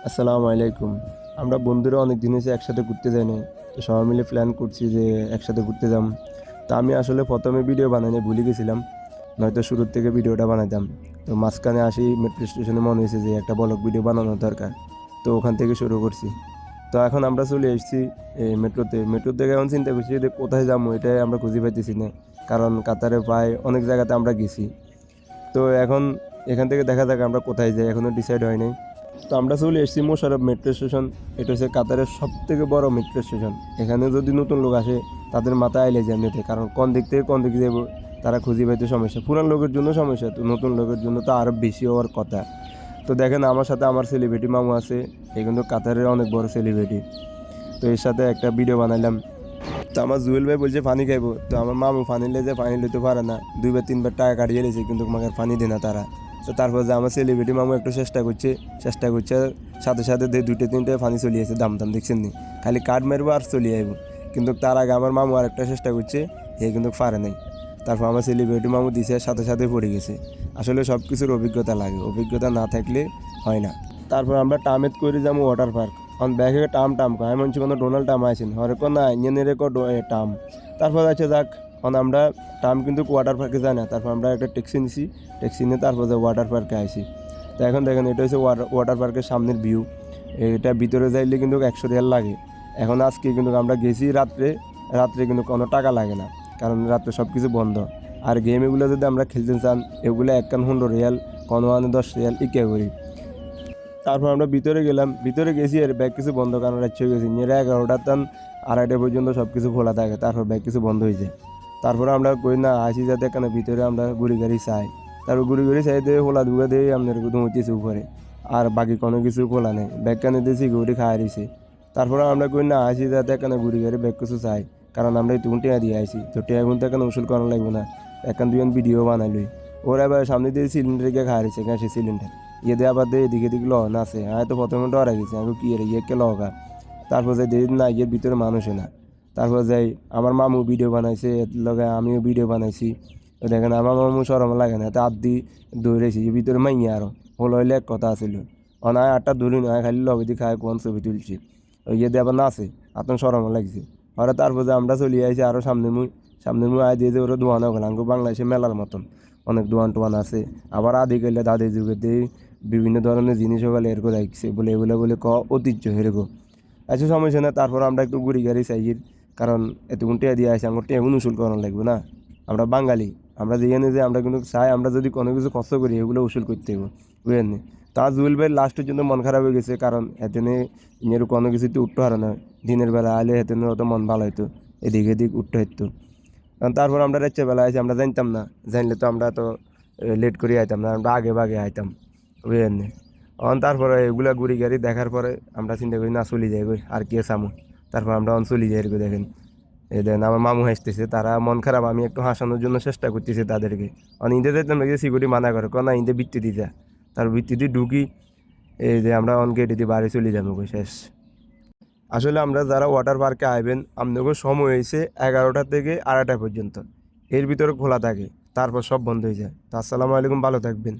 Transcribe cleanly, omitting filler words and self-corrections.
আসসালামু আলাইকুম। আমরা বন্ধুরা অনেক দিন হয়েছে একসাথে ঘুরতে যাই না। তো সবাই মিলে প্ল্যান করছি যে একসাথে ঘুরতে যাম। তা আমি আসলে প্রথমে ভিডিও বানাইনি, ভুলে গেছিলাম, নয়তো শুরুর থেকে ভিডিওটা বানাইতাম। তো মাঝখানে আসি মেট্রো স্টেশনে মনে হয়েছে যে একটা ব্লগ ভিডিও বানানোর দরকার, তো ওখান থেকে শুরু করছি। তো এখন আমরা চলে এসেছি এই মেট্রো থেকে এখন চিন্তা করছি যে কোথায় যাবো, এটাই আমরা খুঁজে পাইতেছি না। কারণ কাতারে প্রায় অনেক জায়গাতে আমরা গেছি। তো এখন এখান থেকে দেখা যাক আমরা কোথায় যাই, এখনও ডিসাইড হয় নাই। তো আমরা চলে এসেছি মোশাররফ মেট্রো স্টেশন। এটা হচ্ছে কাতারের সব থেকে বড় মেট্রো স্টেশন। এখানে যদি নতুন লোক আসে তাদের মাথায় আইলে যেমনিতে, কারণ কোন দিক থেকে কোন দিকে যাবো তারা খুঁজে পাইতে সমস্যা। পুরান লোকের জন্য সমস্যা, তো নতুন লোকের জন্য তো আরও বেশি হওয়ার কথা। তো দেখেন আমার সাথে আমার সেলিব্রিটি মামু আছে। এই কিন্তু কাতারের অনেক বড় সেলিব্রিটি। তো এর সাথে একটা ভিডিও বানাইলাম। তো আমার জুয়েল ভাই বলছে পানি খাইবো, তো আমার মামু পানি লেজে পানি লইতে পারে না, 2-3 বার টাকা কাটিয়ে লেছে কিন্তু আমাকে পানি দেয় না তারা। তো তারপর যে আমার সেলিব্রিটি মামু একটু চেষ্টা করছে সাথে সাথে 2-3টে পানি চলিয়েছে, দাম দাম দেখছেন নি, খালি কার্ড মারবো আর চলিয়ে আইব। কিন্তু তার আগে আমার মামু আর একটা চেষ্টা করছে, হে কিন্তু পারে নাই। তারপর আমার সেলিব্রিটি মামু দিছে, সাথে সাথে পড়ে গেছে। আসলে সব কিছুর অভিজ্ঞতা লাগে, অভিজ্ঞতা না থাকলে হয় না। তারপর আমরা টামেত করে যাবো ওয়াটার পার্ক। অন ব্যাগে টাম কয় আমি মনে কোনো ডোনাল্ড টাম আইছেন হরে কো না ইঞ্জিনিয়ারে কো টাম। তারপর আছে যাক, আমরা টাম কিন্তু ওয়াটার পার্কে যাই না। তারপর আমরা একটা ট্যাক্সি নিছি, ট্যাক্সি নিয়ে তারপর যে ওয়াটার পার্কে আইছি। তো এখন দেখেন এটা হচ্ছে ওয়াটার পার্কের সামনের ভিউ। এটা ভিতরে যাইলে কিন্তু 100 রিয়াল লাগে। এখন আজকে কিন্তু আমরা গেছি রাত্রে, রাত্রে কিন্তু কোনো টাকা লাগে না, কারণ রাত্রে সব কিছু বন্ধ। আর গেম এগুলো যদি আমরা খেলতে চান, এগুলো 1 রিয়াল, কোনো 10 রিয়াল ইকে করি। তারপর আমরা ভিতরে গেলাম, ভিতরে গেছি আর ব্যাগ কিছু বন্ধ, কারণ রাত হয়ে গেছি নিয়ে 11টার টান 2:30 পর্যন্ত সব কিছু খোলা থাকে, তারপর ব্যাগ কিছু বন্ধ হয়ে যায়। তারপরে আমরা কই না আসি যাতে কেন ভিতরে আমরা গুড়ি গাড়ি চাই। তারপর গুড়ি গাড়ি চাই দিয়ে খোলা দুগা দিয়ে আপনার ধুঁতেছি উপরে। আর বাকি কোনো কিছু খোলা নেই, ব্যাগ কানে দিয়ে সিকিউরিটি খাওয়া দিছে। তারপরে আমরা কই না আসি যাতে কেন গুড়ি গাড়ি ব্যাগ কিছু চাই, কারণ আমরা একটু টিয়া দিয়ে আইছি, তো টিয়া গুনতে কেন উসুল করা লাগবে না। এখন দুজন ভিডিও বানাইলই। ওরা এবার সামনে দিয়ে সিলিন্ডার গিয়ে খাওয়া দিছে, গ্যাসের সিলিন্ডার। ইয়ে দিয়ে আবার দিয়ে এদিকে দিকে লহন আছে, আমি তো প্রথমে ডরা গেছি, আমি কি রে ইয়ে কে লগা। তারপর যাই দেখি না ইয়ের ভিতরে মানুষে না। তারপর যাই আমার মামু ভিডিও বানাইছে, এর লগে আমিও ভিডিও বানাইছি। তো দেখেন আমার মামু সরম লাগে না, তো আদি দৌড়েছি ভিতরে মাইয়া আরো হলো হইলে এক কথা আছিল। অনায় 8টা ধরি নয়, খালি লগে দিয়ে খায় কোন ছবি তুলছি। ওই ইয়ে দিয়ে আবার নাচে, আপনার সরম লাগছে। আর তারপর যে আমরা চলে আইছি আরও সামনে মুই আয় দিয়ে যে ওরা দোয়ানো গেলাম বাংলাদেশে মেলার মতন অনেক দোয়ান টোয়ান আছে। আবার আদি গেলে দাদি যুগে দিয়ে বিভিন্ন ধরনের জিনিস ওগুলো এরকম রাখছে বলে এগুলো বলে ঐতিহ্য এরকম। আচ্ছা সমস্যা না, তারপর আমরা একটু গুড়ি গাড়ি চাইর, কারণ এতক্ষণ টিয়া দিয়ে আসি আমার টেগুন উসুল করানো লাগবে না। আমরা বাঙালি, আমরা যেখানে যে আমরা কিন্তু চাই আমরা যদি কোনো কিছু কষ্ট করি এগুলো উসুল করতে হবে, বুঝলেন। তা জুয়েল ভাই লাস্টের জন্য মন খারাপ হয়ে গেছে, কারণ এতেনে ইনের কোনো কিছুতে উঠতে হারে না। দিনের বেলা আলে এতেনে অত মন ভালো হইতো, এদিক এদিক উঠতে হইতো। কারণ তারপর আমরা রাত্রেবেলা আইছি, আমরা জানতাম না, জানলে তো আমরা তো লেট করে আইতাম না, আমরা আগে ভাগে আইতাম, বুঝলেন। তারপরে এগুলা ঘুরি গাড়ি দেখার পরে আমরা চিন্তা করি না চলি যাই গই আর কে সামু। তারপর আমরা চলি যাই এরকম দেখেন। এই দেখেন আমার মামু হাসতেছে, তারা মন খারাপ, আমি একটু হাসানোর জন্য চেষ্টা করতেছি তাদেরকে। ঈদে যেতাম নাকি সিকিউরিটি মানা করে না ঈদে বৃত্তি দিয়ে যা। তার বৃত্তি দিয়ে ঢুকি, এই যে আমরা গেটে দিয়ে বাড়ি চলে যাবো শেষ। আসলে আমরা যারা ওয়াটার পার্কে আইবেন, আপনাদের সময় হয়েছে 11টা থেকে 2:30 পর্যন্ত, এর ভিতরে খোলা থাকে, তারপর সব বন্ধ হয়ে যায়। তো আসসালামু আলাইকুম, ভালো থাকবেন।